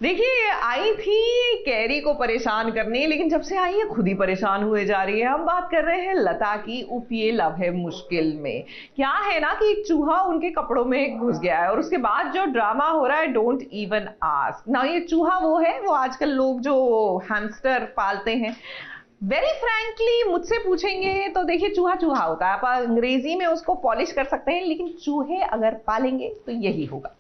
देखिए, आई थी कैरी को परेशान करने, लेकिन जब से आई है खुद ही परेशान हुए जा रही है। हम बात कर रहे हैं लता की। उफ, ये लव है मुश्किल में। क्या है ना कि एक चूहा उनके कपड़ों में घुस गया है और उसके बाद जो ड्रामा हो रहा है, डोंट इवन आस्क ना। ये चूहा वो है, वो आजकल लोग जो हैमस्टर पालते हैं। वेरी फ्रैंकली मुझसे पूछेंगे तो देखिए, चूहा चूहा होता है। आप अंग्रेजी में उसको पॉलिश कर सकते हैं, लेकिन चूहे अगर पालेंगे तो यही होगा।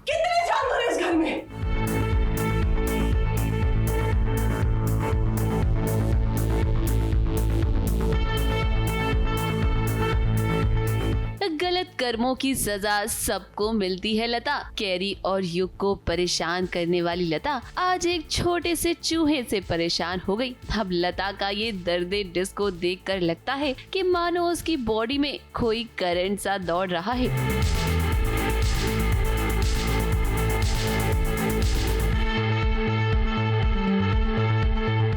कितने जानवर हैं इस घर में? गलत कर्मों की सजा सबको मिलती है लता। कैरी और युग को परेशान करने वाली लता आज एक छोटे से चूहे से परेशान हो गई। अब लता का ये दर्दे डिस्को देखकर लगता है कि मानो उसकी बॉडी में कोई करंट सा दौड़ रहा है।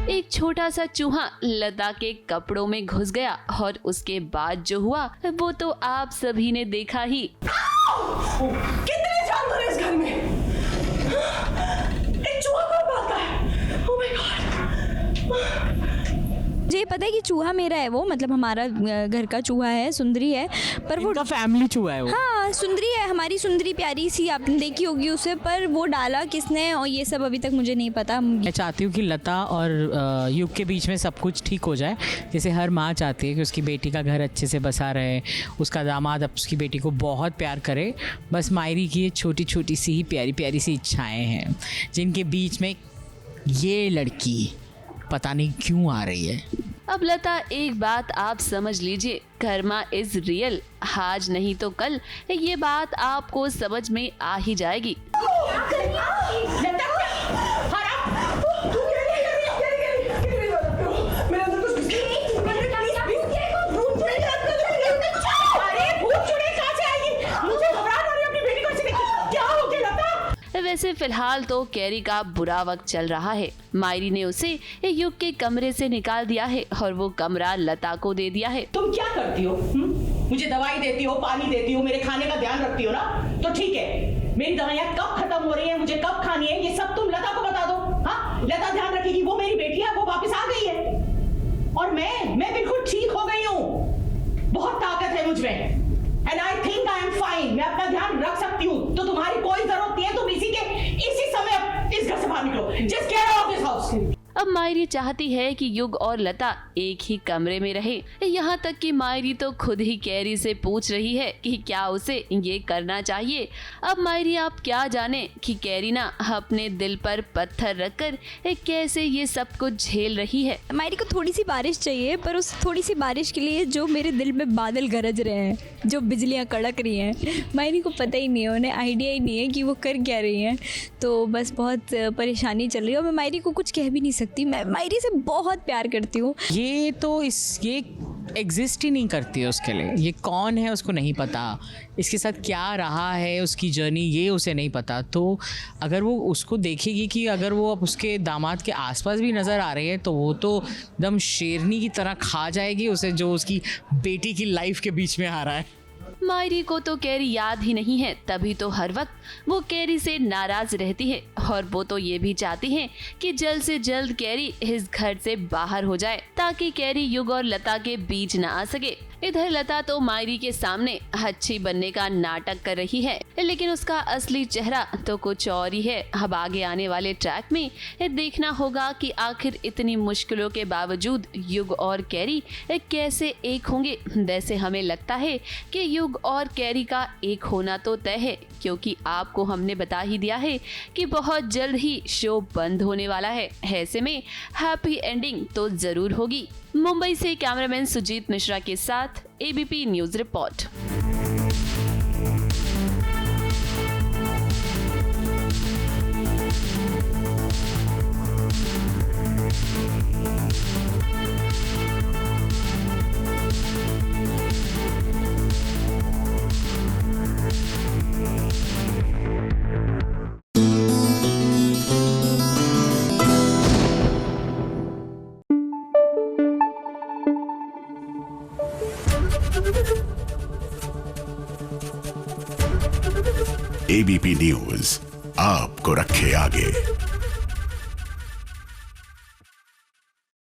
एक छोटा सा चूहा लता के कपड़ों में घुस गया और उसके बाद जो हुआ वो तो आप सभी ने देखा ही। कितने जानवर हैं इस घर में? एक चूहा कौन पालता है? Oh my God! मुझे पता है कि चूहा मेरा है, वो मतलब हमारा घर का चूहा है, सुंदरी है, पर वो फैमिली चूहा है वो। हाँ, सुंदरी है, हमारी सुंदरी प्यारी सी, आपने देखी होगी उसे, पर वो डाला किसने और ये सब अभी तक मुझे नहीं पता। मैं चाहती हूँ कि लता और युग के बीच में सब कुछ ठीक हो जाए, जैसे हर माँ चाहती है कि उसकी बेटी का घर अच्छे से बसा रहे, उसका दामाद अब उसकी बेटी को बहुत प्यार करे। बस मायरी की ये छोटी छोटी सी ही प्यारी प्यारी सी इच्छाएँ हैं, जिनके बीच में ये लड़की पता नहीं क्यों आ रही है। अब लता, एक बात आप समझ लीजिए, कर्मा इज रियल। आज नहीं तो कल ये बात आपको समझ में आ ही जाएगी। वैसे फिलहाल तो कैरी का बुरा वक्त चल रहा है। मायरी ने उसे युग के कमरे से निकाल दिया है और वो कमरा लता को दे दिया है। तुम क्या करती हो? मुझे दवाई देती हो, पानी देती हो, मेरे खाने का ध्यान रखती हो ना, तो ठीक है। मेरी दवाइयाँ कब खत्म हो रही है, मुझे कब खानी है, ये सब तुम लता को बता दो। हाँ, लता ध्यान रखेगी। वो मेरी बेटी है, वो वापस आ गई है और मैं बिल्कुल ठीक हो गई हूँ। बहुत ताकत है मुझ में। And I think I am fine. मैं अपना ध्यान रख सकती हूँ, तो तुम्हारी कोई जरूरत नहीं है। तुम इसी समय इस घर से बाहर निकलो। Just get out of this house. अब मायरी चाहती है कि युग और लता एक ही कमरे में रहे। यहाँ तक कि मायरी तो खुद ही कैरी से पूछ रही है कि क्या उसे ये करना चाहिए। अब मायरी आप क्या जाने कि कैरी ना अपने दिल पर पत्थर रखकर कैसे ये सब कुछ झेल रही है। मायरी को थोड़ी सी बारिश चाहिए, पर उस थोड़ी सी बारिश के लिए जो मेरे दिल में बादल गरज रहे हैं, जो बिजलियाँ कड़क रही हैं, मायरी को पता ही नहीं है, उन्हें आइडिया ही नहीं है कि वो कर क्या रही हैं। तो बस बहुत परेशानी चल रही है और मैं मायरी को कुछ कह भी नहीं सकती। मैं मायरी से बहुत प्यार करती हूँ। ये एग्जिस्ट ही नहीं करती है उसके लिए। ये कौन है उसको नहीं पता, इसके साथ क्या रहा है उसकी जर्नी ये उसे नहीं पता। तो अगर वो उसको देखेगी कि अगर वो अब उसके दामाद के आसपास भी नज़र आ रही है, तो वो तो एकदम शेरनी की तरह खा जाएगी उसे, जो उसकी बेटी की लाइफ के बीच में आ रहा है। मायरी को तो कैरी याद ही नहीं है, तभी तो हर वक्त वो कैरी से नाराज रहती है और वो तो ये भी चाहती है कि जल्द से जल्द कैरी इस घर से बाहर हो जाए, ताकि कैरी युग और लता के बीच न आ सके। इधर लता तो मायरी के सामने अच्छी बनने का नाटक कर रही है, लेकिन उसका असली चेहरा तो कुछ और ही है। अब आगे आने वाले ट्रैक में देखना होगा कि आखिर इतनी मुश्किलों के बावजूद युग और कैरी कैसे एक होंगे। वैसे हमें लगता है कि युग और कैरी का एक होना तो तय है, क्योंकि आपको हमने बता ही दिया है कि बहुत जल्द ही शो बंद होने वाला है। ऐसे में हैप्पी एंडिंग तो जरूर होगी। मुंबई से कैमरामैन सुजीत मिश्रा के साथ ABP news report. ABP news आपको रखे आगे।